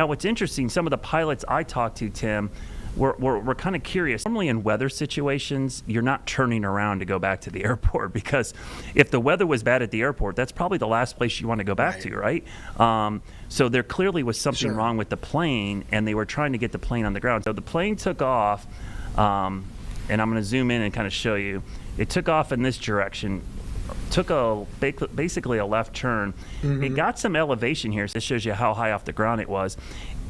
Now, what's interesting, some of the pilots I talked to, Tim, were kind of curious. Normally in weather situations, you're not turning around to go back to the airport, because if the weather was bad at the airport, that's probably the last place you want to go back to, right? So there clearly was something wrong with the plane, and they were trying to get the plane on the ground. So the plane took off, and I'm going to zoom in and kind of show you. It took off in this direction, took basically a left turn. It got some elevation here, so this shows you how high off the ground it was.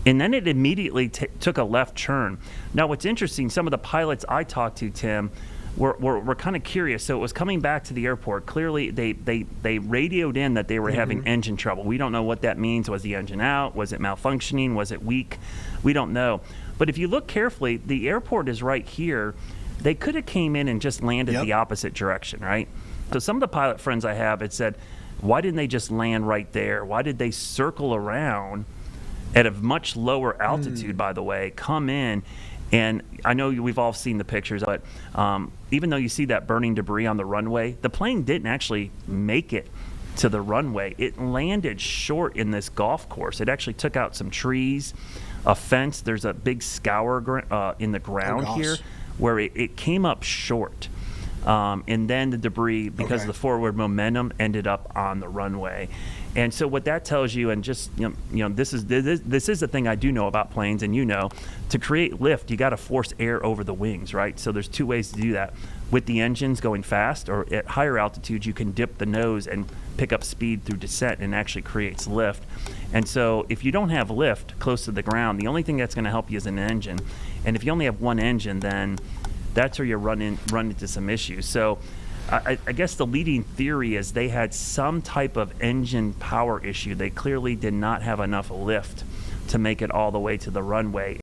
And then it immediately took a left turn. Now, what's interesting, some of the pilots I talked to, Tim, were kind of curious. So it was coming back to the airport. Clearly, they radioed in that they were having engine trouble. We don't know what that means. Was the engine out? Was it malfunctioning? Was it weak? We don't know. But if you look carefully, the airport is right here. They could have came in and just landed the opposite direction, right? So some of the pilot friends I have had said, why didn't they just land right there? Why did they circle around at a much lower altitude, by the way, come in? And I know we've all seen the pictures, but even though you see that burning debris on the runway, the plane didn't actually make it to the runway. It landed short in this golf course. It actually took out some trees, a fence. There's a big scour in the ground here where it came up short. And then the debris, because of the forward momentum, ended up on the runway. And so what that tells you, and just this is the thing I do know about planes, and to create lift, you got to force air over the wings, right? So there's two ways to do that. With the engines going fast, or at higher altitudes, you can dip the nose and pick up speed through descent, and actually creates lift. And so if you don't have lift close to the ground, the only thing that's going to help you is an engine. And if you only have one engine, then that's where you run into some issues. So I guess the leading theory is they had some type of engine power issue. They clearly did not have enough lift to make it all the way to the runway.